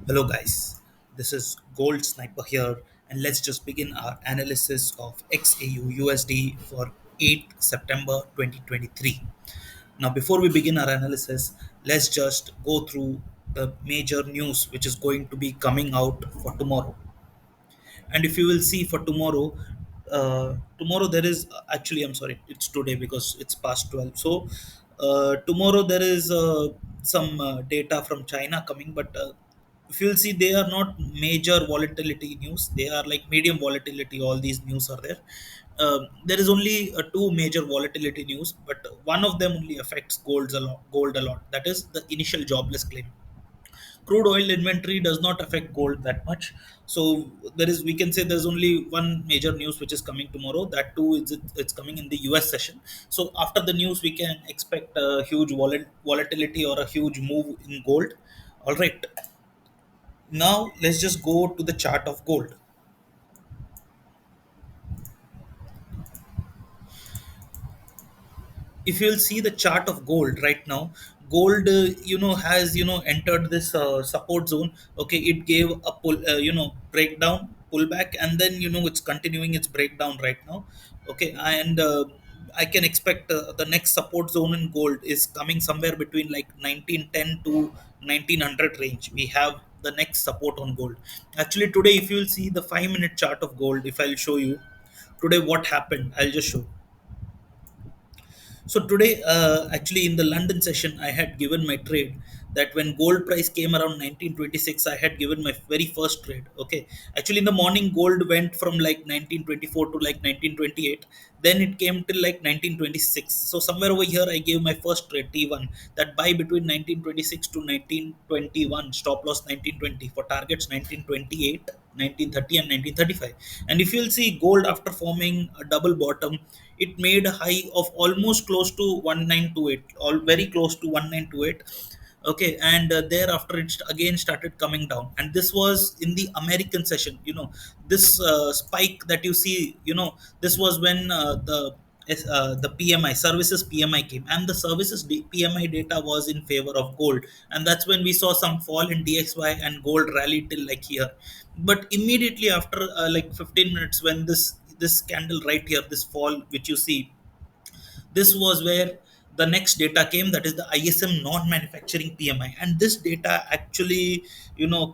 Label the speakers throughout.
Speaker 1: Hello, guys. This is Gold Sniper here, and let's just begin our analysis of XAUUSD for 8 September 2023. Now, before we begin our analysis, let's just go through the major news which is going to be coming out for tomorrow. And if you will see for tomorrow there is actually, I'm sorry, it's today because it's past 12. So tomorrow there is some data from China coming, but if you'll see, they are not major volatility news, they are like medium volatility. All these news are there. There is only two major volatility news, but one of them only affects gold a lot, that is the initial jobless claim. Crude oil inventory does not affect gold that much. So there is, we can say, there's only one major news which is coming tomorrow. That too is it's coming in the US session. So after the news we can expect a huge volatility or a huge move in gold. All right, now let's just go to the chart of gold. If you'll see the chart of gold right now, gold has entered this support zone. Okay, it gave a pull, breakdown, pullback, and then it's continuing its breakdown right now. Okay, and I can expect the next support zone in gold is coming somewhere between like 1910 to 1900 range. We have the next support on gold. Actually today, if you'll see the 5-minute chart of gold, if I'll show you today what happened, I'll just show. So today, actually in the London session, I had given my trade that when gold price came around 1926, I had given my very first trade. Okay, actually in the morning, gold went from like 1924 to like 1928. Then it came till like 1926. So somewhere over here, I gave my first trade T1, that buy between 1926 to 1921, stop loss 1920, for targets 1928, 1930, and 1935. And if you'll see, gold after forming a double bottom, it made a high of almost close to 1928, all very close to 1928. Okay, and thereafter it again started coming down, and this was in the American session. This spike that you see, this was when the PMI services PMI came, and the PMI data was in favor of gold, and that's when we saw some fall in DXY and gold rallied till like here. But immediately after like 15 minutes, when this candle right here, this fall which you see, this was where the next data came, that is the ISM non-manufacturing PMI, and this data actually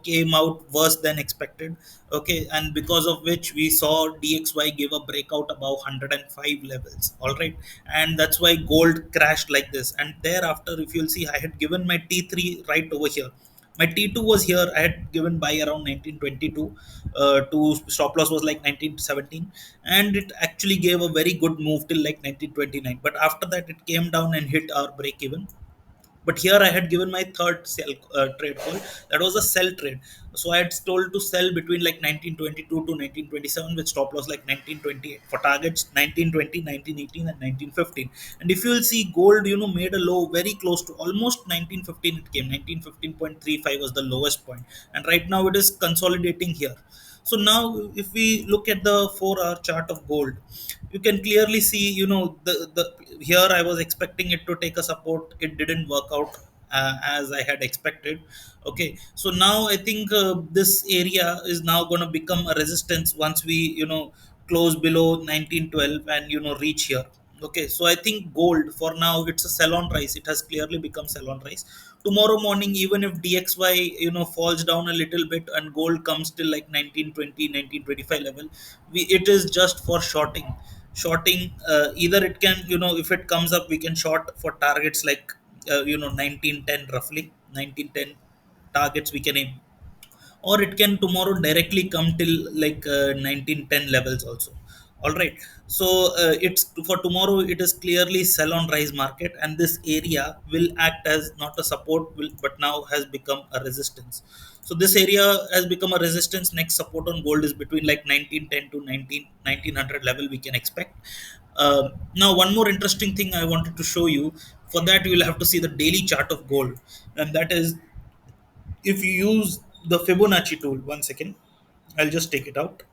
Speaker 1: came out worse than expected. Okay, and because of which we saw DXY give a breakout above 105 levels. All right, and that's why gold crashed like this. And thereafter, if you'll see, I had given my T3 right over here. My T2 was here. I had given buy around 1922. To stop loss was like 1917, and it actually gave a very good move till like 1929. But after that, it came down and hit our break even. But here I had given my third sell trade call. That was a sell trade. So I had told to sell between like 1922 to 1927 with stop loss like 1928, for targets 1920, 1918, and 1915. And if you will see, gold made a low very close to almost 1915. It came 1915.35 was the lowest point, and right now it is consolidating here. So now, if we look at the 4-hour chart of gold, you can clearly see, the here I was expecting it to take a support. It didn't work out as I had expected. Okay, so now I think this area is now going to become a resistance once we close below 1912 and reach here. Okay, so I think gold for now, it's a sell on rise. It has clearly become sell on rise. Tomorrow morning, even if DXY falls down a little bit and gold comes till like 1920, 1925 level, it is just for shorting. Either it can, if it comes up, we can short for targets like 1910, roughly 1910 targets we can aim, or it can tomorrow directly come till like 1910 levels also. All right, so it's for tomorrow, it is clearly sell on rise market, and this area will act as not a support, but now has become a resistance. So this area has become a resistance. Next support on gold is between like 1910 to 1900 level we can expect. Now one more interesting thing I wanted to show you. For that, you will have to see the daily chart of gold, and that is, if you use the Fibonacci tool, one second, I'll just take it out.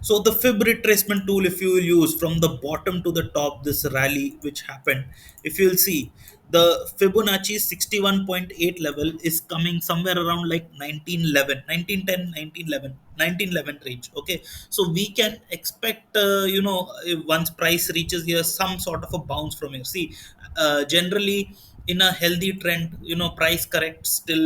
Speaker 1: So the fib retracement tool, if you will use from the bottom to the top, this rally which happened, if you will see the Fibonacci 61.8 level is coming somewhere around like 1911, 1910, 1911, 1911 range. Okay, so we can expect, if once price reaches here, some sort of a bounce from here. See, generally in a healthy trend, price corrects till,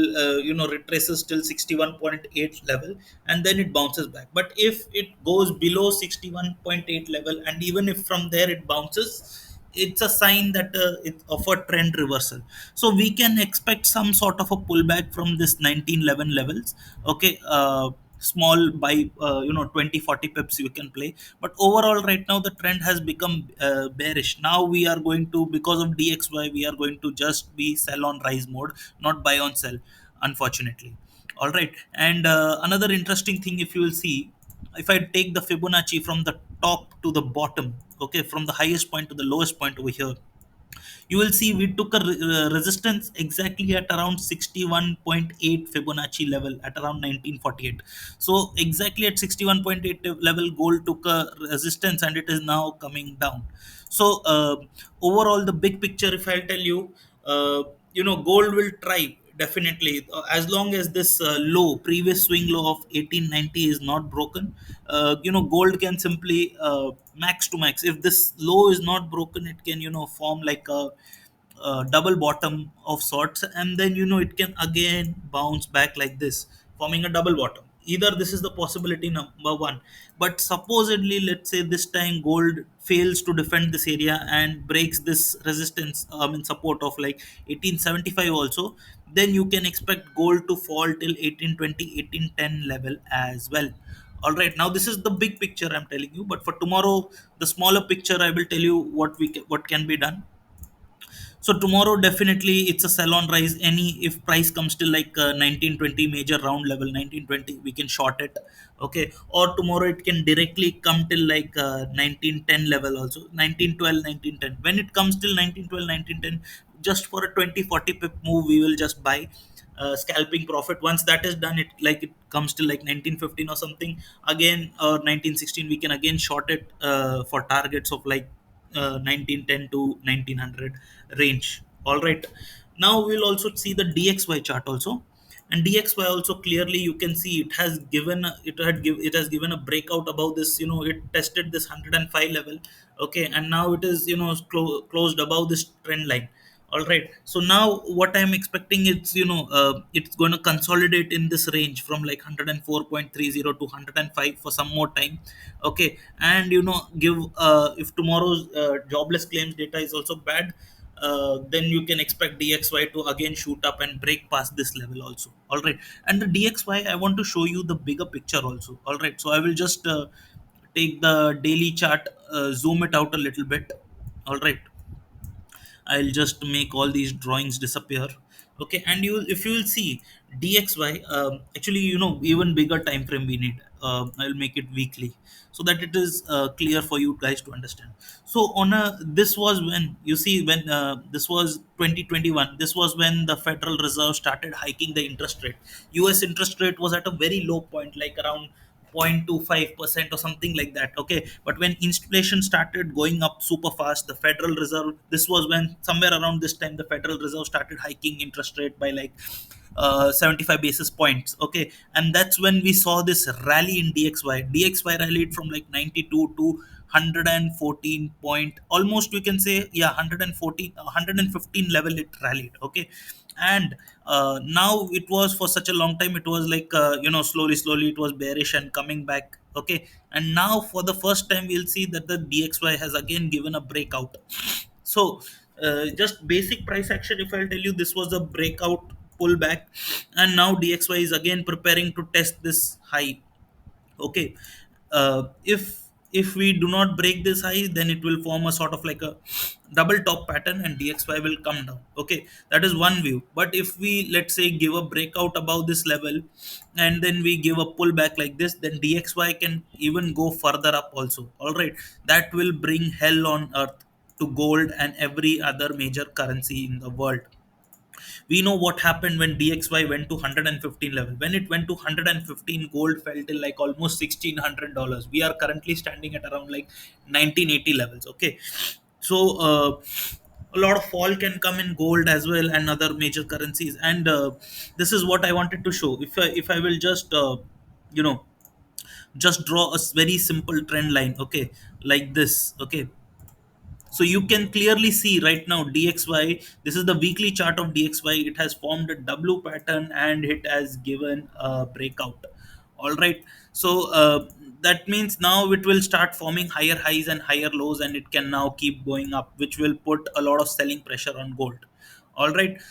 Speaker 1: retraces till 61.8 level, and then it bounces back. But if it goes below 61.8 level, and even if from there it bounces, it's a sign that it's of a trend reversal. So we can expect some sort of a pullback from this 1911 levels. Okay, small by 20 40 pips you can play. But overall right now the trend has become bearish. Now we are going to, because of DXY, we are going to just be sell on rise mode, not buy on sell, unfortunately. All right. And another interesting thing, if you will see, if I take the Fibonacci from the top to the bottom, okay, from the highest point to the lowest point over here, you will see we took a resistance exactly at around 61.8 Fibonacci level at around 1948. So exactly at 61.8 level, gold took a resistance and it is now coming down. So overall, the big picture, if I'll tell you, gold will try definitely, as long as this low, previous swing low of 1890 is not broken. Gold can simply max to max. If this low is not broken, it can form like a double bottom of sorts, and then it can again bounce back like this, forming a double bottom. Either this is the possibility number one. But supposedly, let's say this time gold fails to defend this area and breaks this resistance, support of like 1875 also, then you can expect gold to fall till 1820, 1810 level as well. All right, now this is the big picture I'm telling you, but for tomorrow, the smaller picture, I will tell you what can be done. So tomorrow definitely it's a sell on rise. Any, if price comes to like 1920 major round level, 1920, we can short it. Okay, or tomorrow it can directly come till like 1910 level also, 1912, 1910. When it comes till 1912, 1910, just for a 20 40 pip move, we will just buy scalping profit. Once that is done, it comes to like 1915 or something again, or 1916, we can again short it for targets of like 1910 to 1900 range. All right, now we'll also see the DXY chart also. And DXY also, clearly you can see it has given it has given a breakout above this. It tested this 105 level. Okay, and now it is closed above this trend line. All right, so now what I'm expecting is, it's going to consolidate in this range from like 104.30 to 105 for some more time. Okay, and give, if tomorrow's jobless claims data is also bad, then you can expect DXY to again shoot up and break past this level also. All right, and the DXY, I want to show you the bigger picture also. All right, so I will just take the daily chart, zoom it out a little bit. All right, I'll just make all these drawings disappear. Okay, and you, if you will see DXY, actually, even bigger time frame we need. I'll make it weekly so that it is clear for you guys to understand. So on a, this was when you see, when this was 2021. This was when the Federal Reserve started hiking the interest rate. US interest rate was at a very low point, like around 0.25% or something like that. Okay, but when inflation started going up super fast, the Federal Reserve, this was when somewhere around this time the Federal Reserve started hiking interest rate by like 75 basis points. Okay, and that's when we saw this rally in DXY rallied from like 92 to 114 point, almost we can say, yeah, 114 115 level it rallied. Okay, and now it was, for such a long time it was like, slowly it was bearish and coming back. Okay, and now for the first time we'll see that the DXY has again given a breakout. So just basic price action, if I'll tell you, this was a breakout pullback, and now DXY is again preparing to test this high. Okay, if we do not break this high, then it will form a sort of like a double top pattern and DXY will come down. Okay, that is one view. But if we, let's say, give a breakout above this level and then we give a pullback like this, then DXY can even go further up also. All right, that will bring hell on earth to gold and every other major currency in the world. We know what happened when DXY went to 115 level. When it went to 115, gold fell till like almost $1,600. We are currently standing at around like 1980 levels. Okay, so a lot of fall can come in gold as well and other major currencies. And this is what I wanted to show. If I will just you know just draw a very simple trend line, okay, like this, okay. So you can clearly see right now DXY, this is the weekly chart of DXY. It has formed a W pattern and it has given a breakout. All right. So that means now it will start forming higher highs and higher lows, and it can now keep going up, which will put a lot of selling pressure on gold. All right.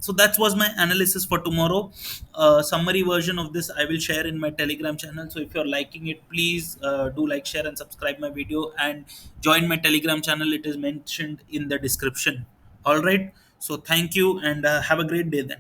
Speaker 1: So that was my analysis for tomorrow. Summary version of this I will share in my Telegram channel. So if you're liking it, please do like, share, and subscribe my video, and join my Telegram channel. It is mentioned in the description. All right. So thank you, and have a great day then.